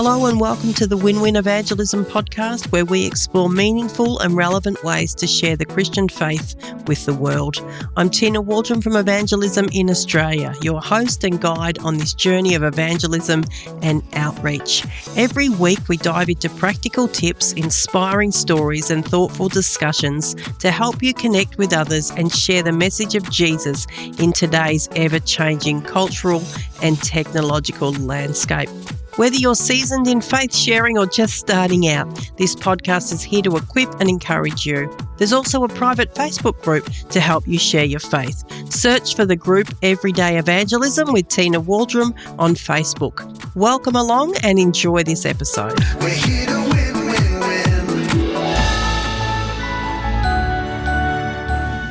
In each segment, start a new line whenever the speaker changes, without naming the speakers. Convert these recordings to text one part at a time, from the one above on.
Hello and welcome to the Win-Win Evangelism podcast, where we explore meaningful and relevant ways to share the Christian faith with the world. I'm Waldrom from Evangelism in Australia, your host and guide on this journey of evangelism and outreach. Every week we dive into practical tips, inspiring stories and thoughtful discussions to help you connect with others and share the message of Jesus in today's ever-changing cultural and technological landscape. Whether you're seasoned in faith sharing or just starting out, this podcast is here to equip and encourage you. There's also a private Facebook group to help you share your faith. Search for the group Everyday Evangelism with Tina Waldrom on Facebook. Welcome along and enjoy this episode.
We're here to win, win,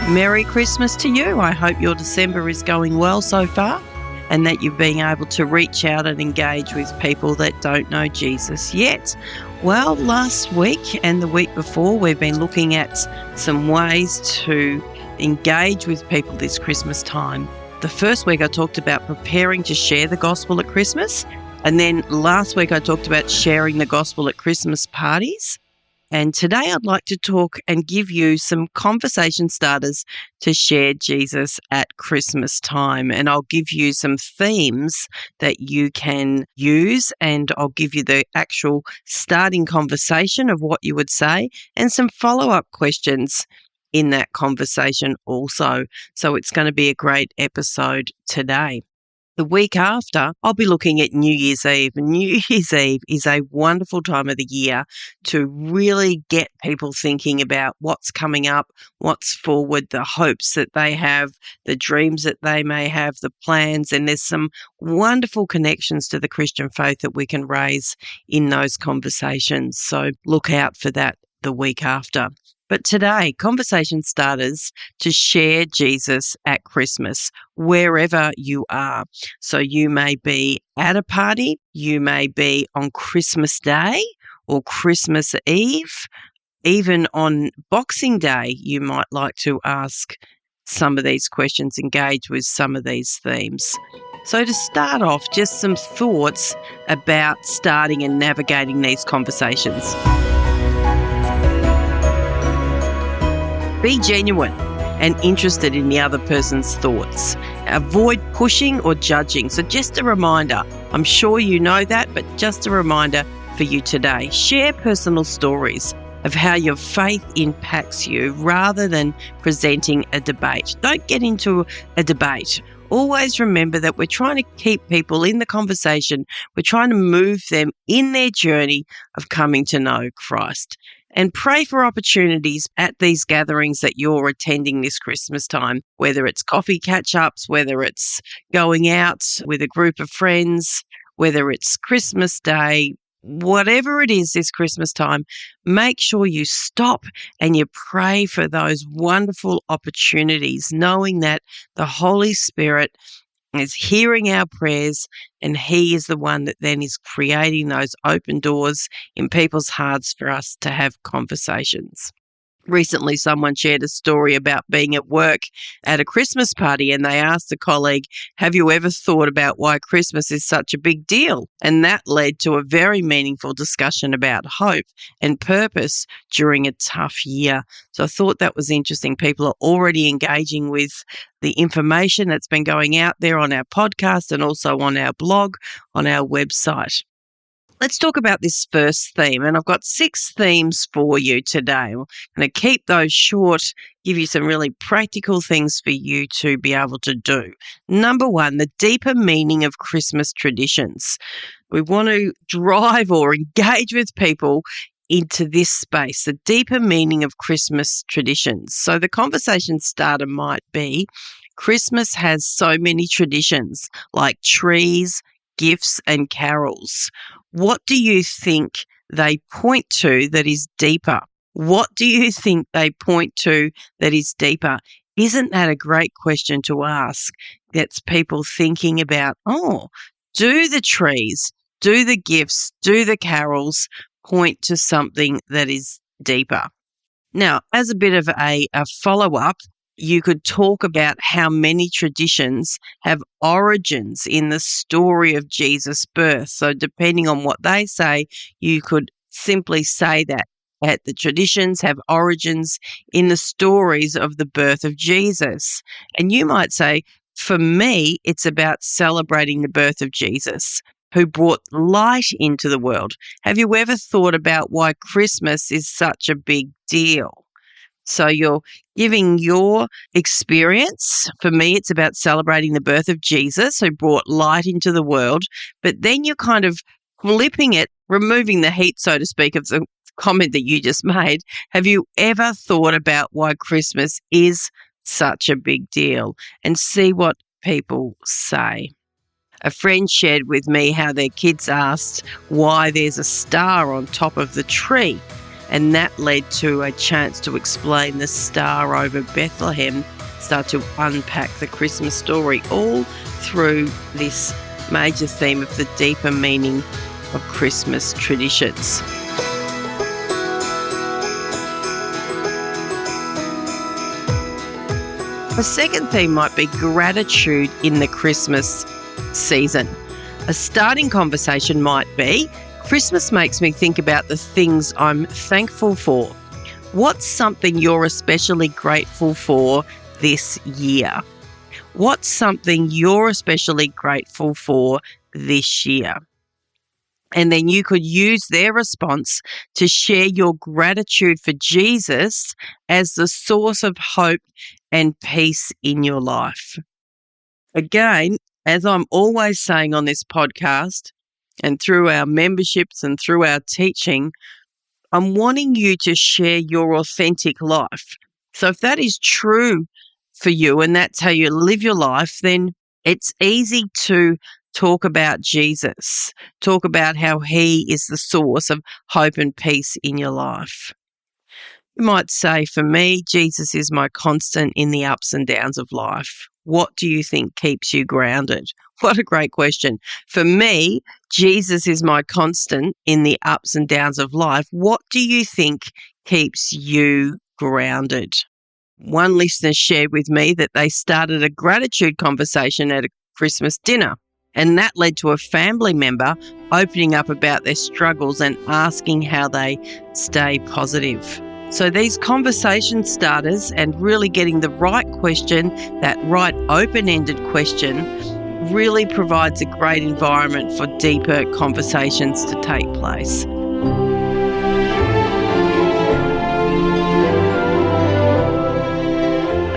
win.
Merry Christmas to you. I hope your December is going well so far, and that you've been able to reach out and engage with people that don't know Jesus yet. Well, last week and the week before, we've been looking at some ways to engage with people this Christmas time. The first week I talked about preparing to share the gospel at Christmas, and then last week I talked about sharing the gospel at Christmas parties. And today I'd like to talk and give you some conversation starters to share Jesus at Christmas time. And I'll give you some themes that you can use, and I'll give you the actual starting conversation of what you would say and some follow-up questions in that conversation also. So it's going to be a great episode today. The week after, I'll be looking at New Year's Eve. New Year's Eve is a wonderful time of the year to really get people thinking about what's coming up, what's forward, the hopes that they have, the dreams that they may have, the plans, and there's some wonderful connections to the Christian faith that we can raise in those conversations. So look out for that the week after. But today, conversation starters to share Jesus at Christmas, wherever you are. So you may be at a party, you may be on Christmas Day or Christmas Eve, even on Boxing Day, you might like to ask some of these questions, engage with some of these themes. So to start off, just some thoughts about starting and navigating these conversations. Be genuine and interested in the other person's thoughts. Avoid pushing or judging. So just a reminder, I'm sure you know that, but just a reminder for you today. Share personal stories of how your faith impacts you rather than presenting a debate. Don't get into a debate. Always remember that we're trying to keep people in the conversation. We're trying to move them in their journey of coming to know Christ. And pray for opportunities at these gatherings that you're attending this Christmas time, whether it's coffee catch-ups, whether it's going out with a group of friends, whether it's Christmas Day, whatever it is this Christmas time, make sure you stop and you pray for those wonderful opportunities, knowing that the Holy Spirit is hearing our prayers, and He is the one that then is creating those open doors in people's hearts for us to have conversations. Recently, someone shared a story about being at work at a Christmas party, and they asked a colleague, have you ever thought about why Christmas is such a big deal? And that led to a very meaningful discussion about hope and purpose during a tough year. So I thought that was interesting. People are already engaging with the information that's been going out there on our podcast and also on our blog, on our website. Let's talk about this first theme, and I've got 6 themes for you today. I'm going to keep those short, give you some really practical things for you to be able to do. Number 1, the deeper meaning of Christmas traditions. We want to drive or engage with people into this space, the deeper meaning of Christmas traditions. So the conversation starter might be, Christmas has so many traditions like trees, gifts and carols. What do you think they point to that is deeper? What do you think they point to that is deeper? Isn't that a great question to ask? That's people thinking about, do the trees, do the gifts, do the carols point to something that is deeper? Now, as a bit of a follow-up, You could talk about how many traditions have origins in the story of Jesus' birth. So depending on what they say, you could simply say that the traditions have origins in the stories of the birth of Jesus. And you might say, for me, it's about celebrating the birth of Jesus, who brought light into the world. Have you ever thought about why Christmas is such a big deal? So you're giving your experience. For me, it's about celebrating the birth of Jesus, who brought light into the world. But then you're kind of flipping it, removing the heat, so to speak, of the comment that you just made. Have you ever thought about why Christmas is such a big deal? And see what people say. A friend shared with me how their kids asked why there's a star on top of the tree. And that led to a chance to explain the star over Bethlehem, start to unpack the Christmas story, all through this major theme of the deeper meaning of Christmas traditions. The second theme might be gratitude in the Christmas season. A starting conversation might be, Christmas makes me think about the things I'm thankful for. What's something you're especially grateful for this year? What's something you're especially grateful for this year? And then you could use their response to share your gratitude for Jesus as the source of hope and peace in your life. Again, as I'm always saying on this podcast and through our memberships and through our teaching, I'm wanting you to share your authentic life. So if that is true for you and that's how you live your life, then it's easy to talk about Jesus, talk about how he is the source of hope and peace in your life. You might say, for me, Jesus is my constant in the ups and downs of life. What do you think keeps you grounded? What a great question. For me, Jesus is my constant in the ups and downs of life. What do you think keeps you grounded? One listener shared with me that they started a gratitude conversation at a Christmas dinner, and that led to a family member opening up about their struggles and asking how they stay positive. So these conversation starters and really getting the right question, that right open-ended question, really provides a great environment for deeper conversations to take place.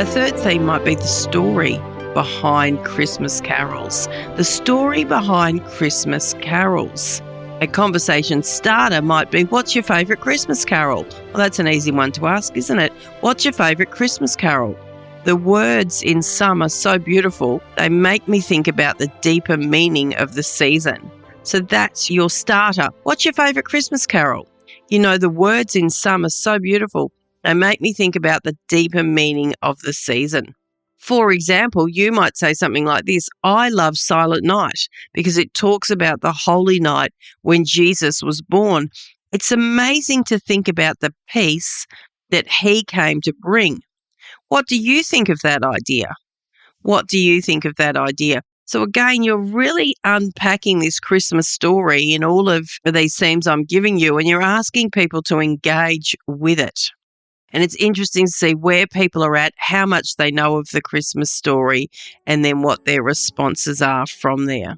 A third theme might be the story behind Christmas carols. The story behind Christmas carols. A conversation starter might be, what's your favourite Christmas carol? Well, that's an easy one to ask, isn't it? What's your favourite Christmas carol? The words in some are so beautiful, they make me think about the deeper meaning of the season. So that's your starter. What's your favourite Christmas carol? You know, the words in some are so beautiful, they make me think about the deeper meaning of the season. For example, you might say something like this, I love Silent Night because it talks about the holy night when Jesus was born. It's amazing to think about the peace that he came to bring. What do you think of that idea? What do you think of that idea? So again, you're really unpacking this Christmas story in all of these themes I'm giving you, and you're asking people to engage with it. And it's interesting to see where people are at, how much they know of the Christmas story, and then what their responses are from there.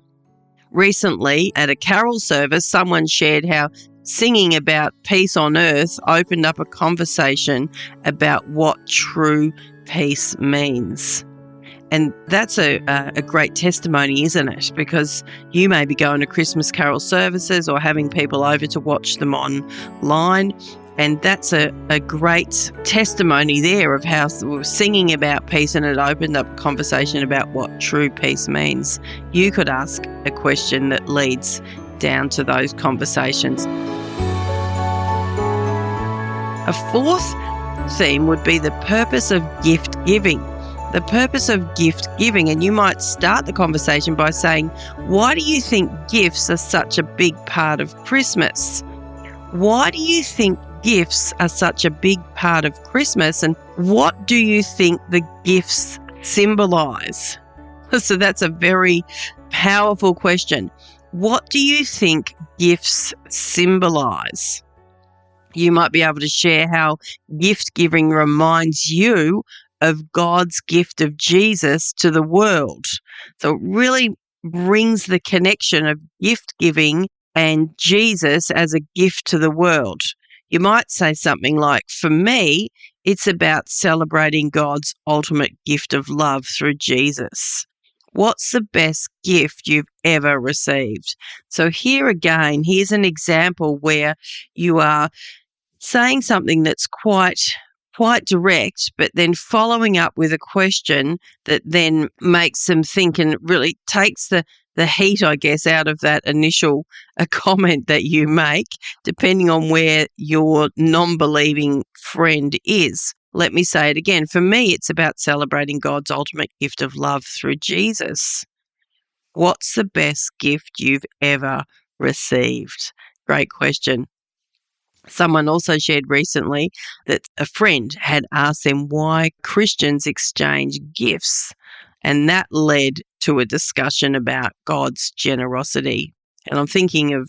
Recently, at a carol service, someone shared how singing about peace on earth opened up a conversation about what true peace means. And that's a great testimony, isn't it? Because you may be going to Christmas carol services or having people over to watch them online. And that's a great testimony there of how we're singing about peace, and it opened up a conversation about what true peace means. You could ask a question that leads down to those conversations. A fourth theme would be the purpose of gift giving. The purpose of gift giving, and you might start the conversation by saying, why do you think gifts are such a big part of Christmas? Why do you think gifts are such a big part of Christmas, and What do you think the gifts symbolize? So that's a very powerful question. What do you think gifts symbolize? You might be able to share how gift giving reminds you of God's gift of Jesus to the world. So it really brings the connection of gift giving and Jesus as a gift to the world. You might say something like, for me, it's about celebrating God's ultimate gift of love through Jesus. What's the best gift you've ever received? So here again, here's an example where you are saying something that's quite direct, but then following up with a question that then makes them think and really takes the heat, I guess, out of that initial comment that you make, depending on where your non-believing friend is. Let me say it again. For me, it's about celebrating God's ultimate gift of love through Jesus. What's the best gift you've ever received? Great question. Someone also shared recently that a friend had asked them why Christians exchange gifts, and that led to a discussion about God's generosity. And I'm thinking of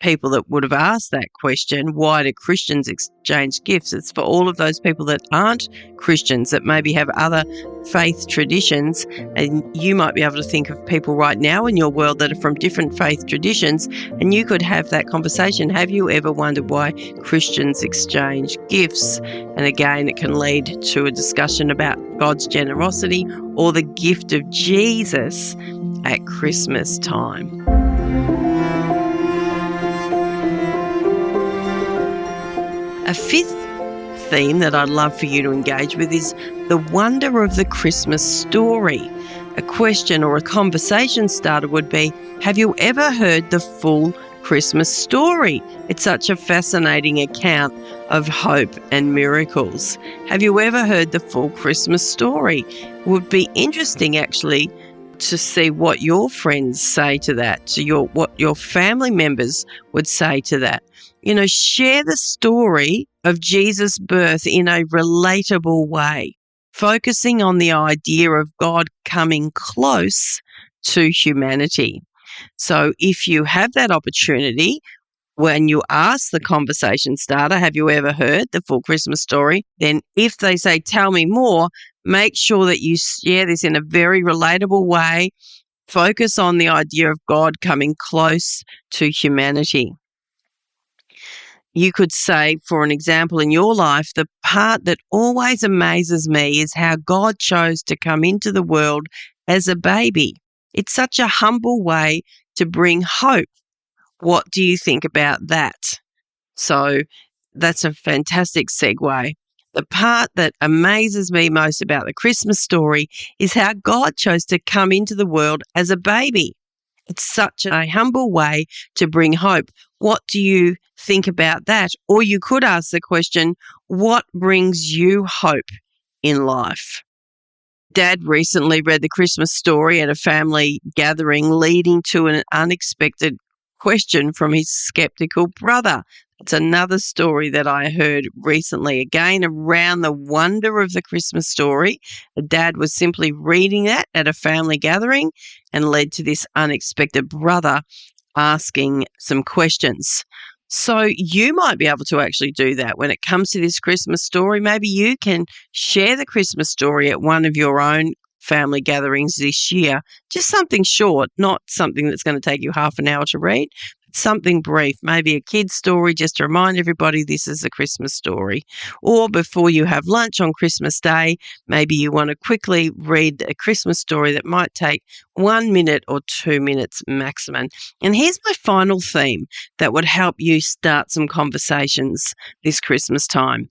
people that would have asked that question, why do Christians exchange gifts? It's for all of those people that aren't Christians, that maybe have other faith traditions, and you might be able to think of people right now in your world that are from different faith traditions, and you could have that conversation. Have you ever wondered why Christians exchange gifts? And again, it can lead to a discussion about God's generosity or the gift of Jesus at Christmas time. A fifth theme that I'd love for you to engage with is the wonder of the Christmas story. A question or a conversation starter would be, have you ever heard the full Christmas story? It's such a fascinating account of hope and miracles. Have you ever heard the full Christmas story? It would be interesting actually to see what your friends say to that, what your family members would say to that. Share the story of Jesus' birth in a relatable way, focusing on the idea of God coming close to humanity. So if you have that opportunity, when you ask the conversation starter, have you ever heard the full Christmas story? Then if they say, tell me more, make sure that you share this in a very relatable way. Focus on the idea of God coming close to humanity. You could say, for an example in your life, the part that always amazes me is how God chose to come into the world as a baby. It's such a humble way to bring hope. What do you think about that? So that's a fantastic segue. The part that amazes me most about the Christmas story is how God chose to come into the world as a baby. It's such a humble way to bring hope. What do you think about that? Or you could ask the question, what brings you hope in life? Dad recently read the Christmas story at a family gathering, leading to an unexpected question from his skeptical brother. It's another story that I heard recently, again, around the wonder of the Christmas story. Dad was simply reading that at a family gathering and led to this unexpected brother asking some questions. So you might be able to actually do that when it comes to this Christmas story. Maybe you can share the Christmas story at one of your own family gatherings this year. Just something short, not something that's going to take you half an hour to read. Something brief, maybe a kid's story, just to remind everybody this is a Christmas story. Or before you have lunch on Christmas Day, maybe you want to quickly read a Christmas story that might take 1 minute or 2 minutes maximum. And here's my final theme that would help you start some conversations this Christmas time.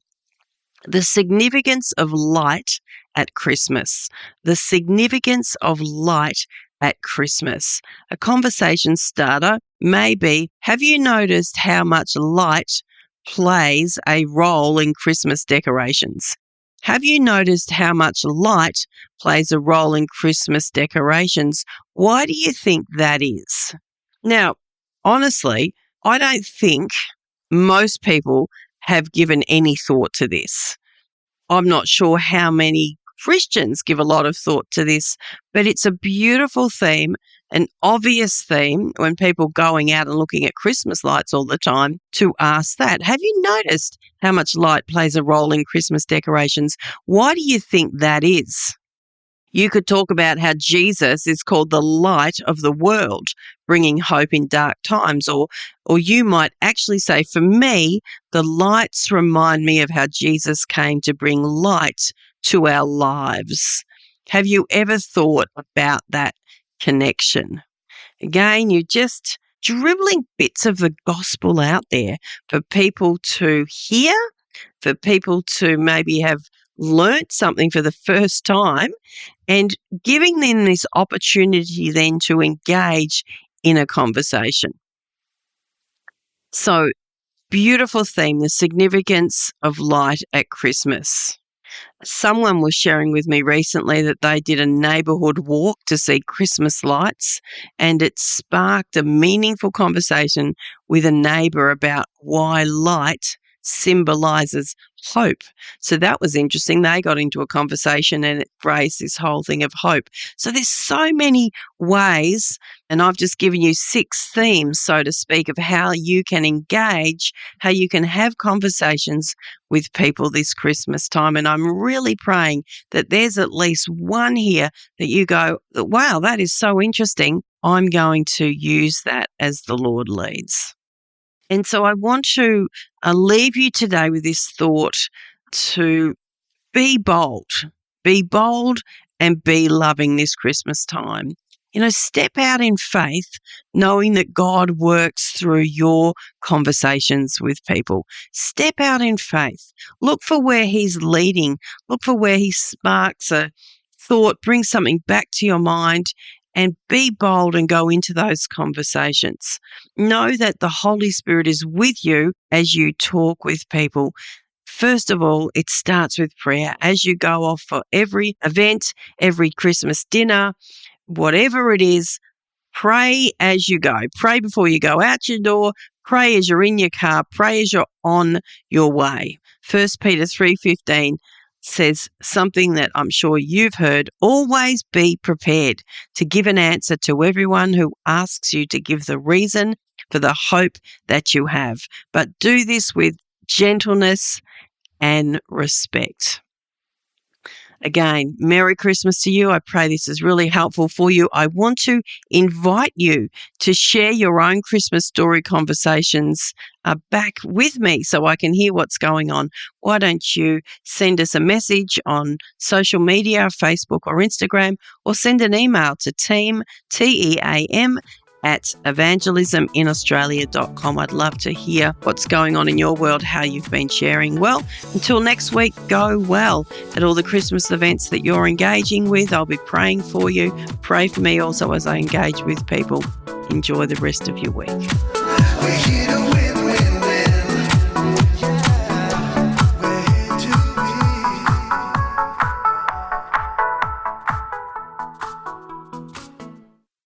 The significance of light at Christmas. The significance of light at Christmas. A conversation starter may be, have you noticed how much light plays a role in Christmas decorations? Have you noticed how much light plays a role in Christmas decorations? Why do you think that is? Now, honestly, I don't think most people have given any thought to this. I'm not sure how many Christians give a lot of thought to this, but it's a beautiful theme, an obvious theme when people going out and looking at Christmas lights all the time to ask that. Have you noticed how much light plays a role in Christmas decorations? Why do you think that is? You could talk about how Jesus is called the light of the world, bringing hope in dark times. Or you might actually say, for me, the lights remind me of how Jesus came to bring light to our lives. Have you ever thought about that connection? Again, you're just dribbling bits of the gospel out there for people to hear, for people to maybe have learnt something for the first time, and giving them this opportunity then to engage in a conversation. So, beautiful theme, the significance of light at Christmas. Someone was sharing with me recently that they did a neighbourhood walk to see Christmas lights, and it sparked a meaningful conversation with a neighbour about why light symbolises hope. So that was interesting. They got into a conversation and it raised this whole thing of hope. So there's so many ways, and I've just given you 6 themes, so to speak, of how you can engage, how you can have conversations with people this Christmas time. And I'm really praying that there's at least one here that you go, wow, that is so interesting. I'm going to use that as the Lord leads. And so I want to leave you today with this thought to be bold and be loving this Christmas time. Step out in faith, knowing that God works through your conversations with people. Step out in faith. Look for where He's leading. Look for where He sparks a thought, bring something back to your mind, and be bold and go into those conversations. Know that the Holy Spirit is with you as you talk with people. First of all, it starts with prayer. As you go off for every event, every Christmas dinner, whatever it is, pray as you go. Pray before you go out your door. Pray as you're in your car. Pray as you're on your way. 1 Peter 3:15 says something that I'm sure you've heard. Always be prepared to give an answer to everyone who asks you to give the reason for the hope that you have. But do this with gentleness and respect. Again, Merry Christmas to you. I pray this is really helpful for you. I want to invite you to share your own Christmas story conversations back with me so I can hear what's going on. Why don't you send us a message on social media, Facebook or Instagram, or send an email to team, TEAM, at evangelisminaustralia.com. I'd love to hear what's going on in your world, how you've been sharing. Well, until next week, go well at all the Christmas events that you're engaging with. I'll be praying for you. Pray for me also as I engage with people. Enjoy the rest of your week.
We're here to win.